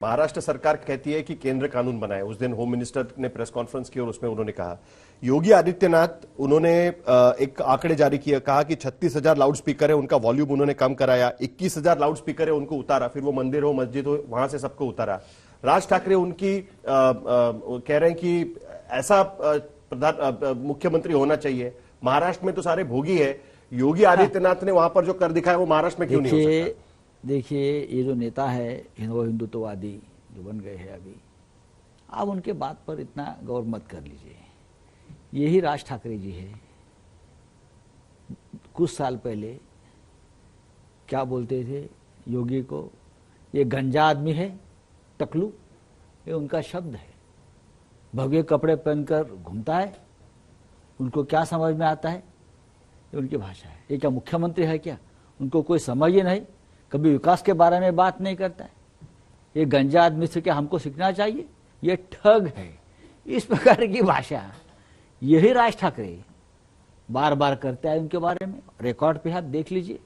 महाराष्ट्र सरकार कहती है कि केंद्र कानून बनाए। उस दिन होम मिनिस्टर ने प्रेस कॉन्फ्रेंस की और उसमें उन्होंने कहा, योगी आदित्यनाथ उन्होंने एक आंकड़े जारी किया, कहा कि 36,000 लाउड स्पीकर है, उनका वॉल्यूम उन्होंने कम कराया, 21,000 लाउड स्पीकर है, उनको उतारा, फिर वो मंदिर हो मस्जिद हो वहां से सबको उतारा। राज ठाकरे उनकी कह रहे हैं कि ऐसा मुख्यमंत्री होना चाहिए। महाराष्ट्र में तो सारे भोगी है, योगी आदित्यनाथ ने वहां पर जो कर दिखाया वो महाराष्ट्र में क्यों नहीं हो सकता? देखिए, ये जो नेता है हिंदुत्ववादी जो बन गए हैं अभी, आप उनके बात पर इतना गौर मत कर लीजिए। यही राज ठाकरे जी है। कुछ साल पहले क्या बोलते थे योगी को, ये गंजा आदमी है, टकलू, ये उनका शब्द है। भव्य कपड़े पहनकर घूमता है, उनको क्या समझ में आता है, ये उनकी भाषा है। ये क्या मुख्यमंत्री है क्या? उनको कोई समझ ही नहीं, कभी विकास के बारे में बात नहीं करता है। ये गंजा आदमी से क्या हमको सीखना चाहिए? ये ठग है। इस प्रकार की भाषा यही राज ठाकरे बार बार करता है उनके बारे में। रिकॉर्ड पे आप देख लीजिए,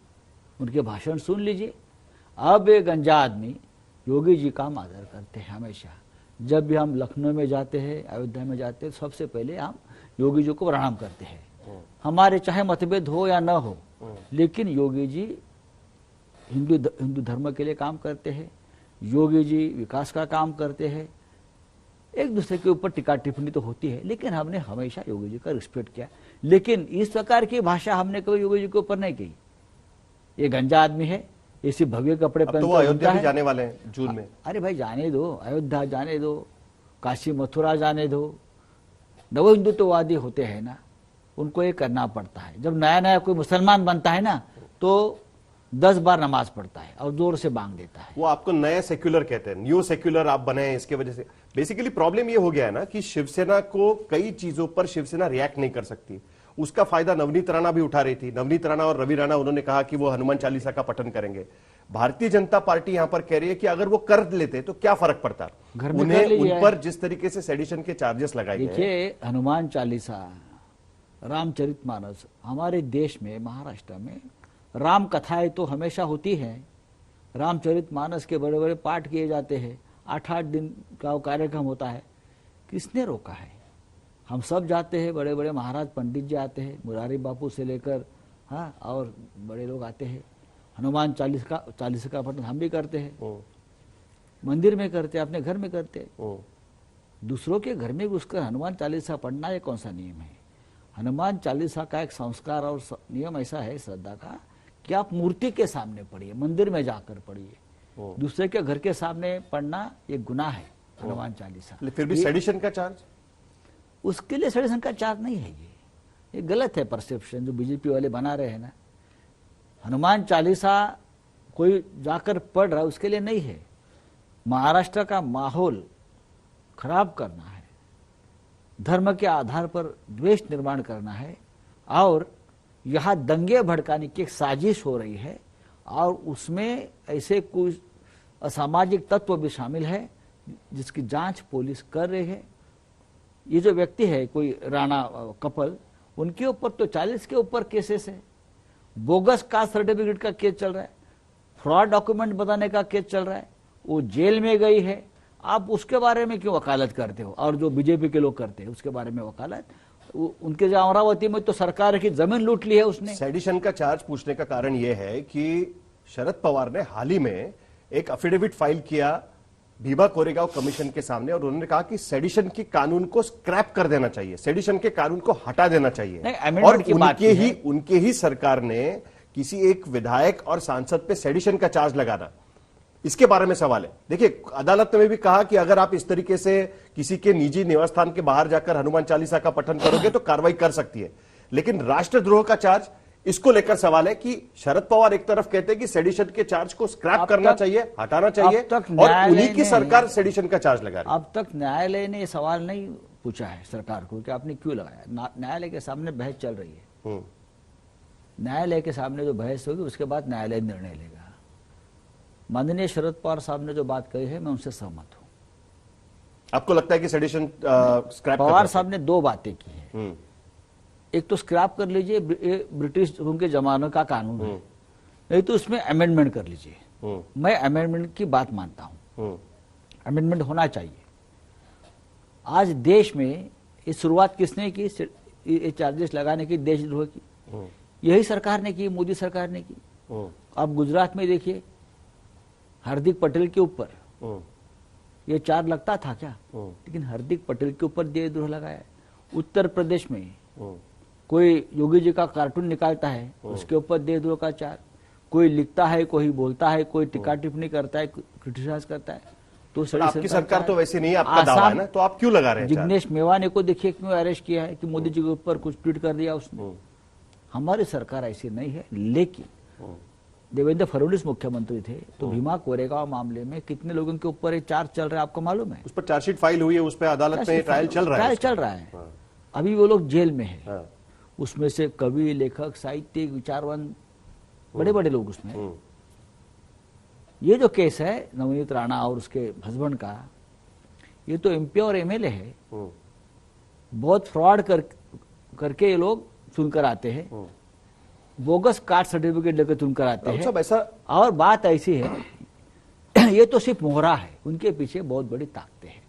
उनके भाषण सुन लीजिए। अब ये गंजा आदमी योगी जी का आदर करते हैं हमेशा। जब भी हम लखनऊ में जाते हैं, अयोध्या में जाते हैं, सबसे पहले हम योगी जी को प्रणाम करते हैं। हमारे चाहे मतभेद हो या न हो, लेकिन योगी जी हिंदू धर्म के लिए काम करते हैं, योगी जी विकास का काम करते हैं। एक दूसरे के ऊपर टिक्का टिप्पणी तो होती है, लेकिन हमने हमेशा योगी जी का रिस्पेक्ट किया। लेकिन इस प्रकार की भाषा हमने कभी योगी जी के ऊपर नहीं की। ये गंजा आदमी है, इसी भव्य कपड़े पहनकर, तो वो अयोध्या भी जाने वाले हैं जून में। अरे भाई जाने दो, अयोध्या जाने दो, काशी मथुरा जाने दो। नव हिंदुत्ववादी होते हैं ना, उनको ये करना पड़ता है। जब नया नया कोई मुसलमान बनता है ना, तो 10 बार नमाज पढ़ता है और जोर से बांग देता है। वो आपको नया सेक्युलर कहते हैं, न्यू सेक्युलर आप बने हैं। इसके वजह से बेसिकली प्रॉब्लम ये हो गया है ना कि शिवसेना को कई चीजों पर शिवसेना रिएक्ट नहीं कर सकती। उसका फायदा नवनीत राणा भी उठा रही थी। नवनीत राणा और रवि राणा उन्होंने कहा कि वो हनुमान चालीसा का पठन करेंगे। भारतीय जनता पार्टी यहां पर कह रही है कि अगर वो कर लेते तो क्या फर्क पड़ता उन्हें, उन पर जिस तरीके से सेडिशन के चार्जेस लगाए गए। देखिए, हनुमान चालीसा, रामचरितमानस, हमारे देश में महाराष्ट्र में राम कथाएं तो हमेशा होती है। रामचरितमानस के बड़े बड़े पाठ किए जाते हैं, 8-8 दिन का कार्यक्रम होता है। किसने रोका है? हम सब जाते हैं, बड़े बड़े महाराज पंडित जी आते हैं, मुरारी बापू से लेकर, हाँ, और बड़े लोग आते हैं। हनुमान चालीसा का पठन हम भी करते हैं, मंदिर में करते हैं, अपने घर में करते हैं। दूसरों के घर में घुसकर हनुमान चालीसा पढ़ना ये कौन सा नियम है? हनुमान चालीसा का एक संस्कार और नियम ऐसा है श्रद्धा का कि आप मूर्ति के सामने पढ़िए, मंदिर में जाकर पढ़िए। दूसरे के घर के सामने पढ़ना ये गुनाह है हनुमान चालीसा। फिर भी सेडिशन का चार्ज, उसके लिए सेडिशन का चार्ज नहीं है। ये गलत है परसेप्शन जो बीजेपी वाले बना रहे हैं ना। हनुमान चालीसा कोई जाकर पढ़ रहा है उसके लिए नहीं है। महाराष्ट्र का माहौल खराब करना है, धर्म के आधार पर द्वेष निर्माण करना है, और यहाँ दंगे भड़काने की एक साजिश हो रही है, और उसमें ऐसे कुछ असामाजिक तत्व भी शामिल है जिसकी जांच पुलिस कर रही है। ये जो व्यक्ति है, कोई राणा कपल, उनके ऊपर तो 40 के ऊपर केसेस है। बोगस कास्ट सर्टिफिकेट का केस चल रहा है, फ्रॉड डॉक्यूमेंट बताने का केस चल रहा है, वो जेल में गई है। आप उसके बारे में क्यों वकालत करते हो? और जो बीजेपी के लोग करते हैं उसके बारे में वकालत, उनके जो अमरावती में तो सरकार की जमीन लूट ली है उसने। सेडिशन का चार्ज पूछने का कारण यह है कि शरद पवार ने हाल ही में एक एफिडेविट फाइल किया भीमा कोरेगांव कमीशन के सामने, और उन्होंने कहा कि सेडिशन के कानून को स्क्रैप कर देना चाहिए, सेडिशन के कानून को हटा देना चाहिए। और उनके ही सरकार ने किसी एक विधायक और सांसद पे सेडिशन का चार्ज लगाना, इसके बारे में सवाल है। देखिए, अदालत में भी कहा कि अगर आप इस तरीके से किसी के निजी निवास स्थान के बाहर जाकर हनुमान चालीसा का पठन करोगे तो कार्रवाई कर सकती है। लेकिन राष्ट्रद्रोह का चार्ज, इसको लेकर सवाल है कि शरद पवार एक तरफ कहते हैं कि सेडिशन के चार्ज को स्क्रैप करना चाहिए, हटाना चाहिए, और उन्हीं की सरकार सेडिशन का चार्ज लगा रही है। अब तक न्यायालय ने यह सवाल नहीं पूछा है सरकार को कि आपने क्यों लगाया। न्यायालय के सामने बहस चल रही है। न्यायालय के सामने जो बहस होगी उसके बाद न्यायालय निर्णय लेगा। माननीय शरद पवार साहब ने जो बात कही है, मैं उनसे सहमत हूं। आपको लगता है कि सेडिशन स्क्रैप? पवार साहब ने 2 बातें की है। एक तो स्क्रैप कर लीजिए, ब्रिटिश के जमाने का कानून है, नहीं तो उसमें अमेंडमेंट कर लीजिए। मैं अमेंडमेंट की बात मानता हूं। अमेंडमेंट होना चाहिए। आज देश में ये शुरुआत किसने की, ये चार्जेस लगाने की, देशद्रोह की? यही सरकार ने की, मोदी सरकार ने की। अब गुजरात में देखिए, हार्दिक पटेल के ऊपर ये चार्ज लगता था क्या? लेकिन हार्दिक पटेल के ऊपर देशद्रोह लगाया। उत्तर प्रदेश में कोई योगी जी का कार्टून निकालता है, उसके ऊपर देशद्रोह का चार्ज। कोई लिखता है, कोई बोलता है, कोई टिक्का टिप्पणी करता है, क्रिटिसाइज करता है, तो आपकी सरकार तो वैसे नहीं, आपका दावा है ना, तो आप क्यों लगा रहे हैं? जिग्नेश मेवानी को देखिए क्यों अरेस्ट किया है कि मोदी जी के ऊपर कुछ ट्वीट कर दिया उसने। हमारी सरकार ऐसी नहीं है। लेकिन देवेंद्र फडणवीस मुख्यमंत्री थे तो भीमा कोरेगांव मामले में कितने लोगों के ऊपर चार्ज चल रहा है आपको मालूम है? उस पर चार्जशीट फाइल हुई है, उस पर अदालत में ट्रायल चल रहा है। चल रहा है। अभी वो लोग जेल में है। उसमें से कवि, लेखक, साहित्यिक, विचारवान, बड़े बड़े लोग उसमें। ये जो केस है नवनीत राणा और उसके हस्बैंड का, ये तो एमपी और एमएलए है। बहुत फ्रॉड करके ये लोग चुनकर आते हैं, बोगस कास्ट सर्टिफिकेट लेकर चुनकर आते हैं। ऐसा और बात ऐसी है, ये तो सिर्फ मोहरा है, उनके पीछे बहुत बड़ी ताकतें हैं।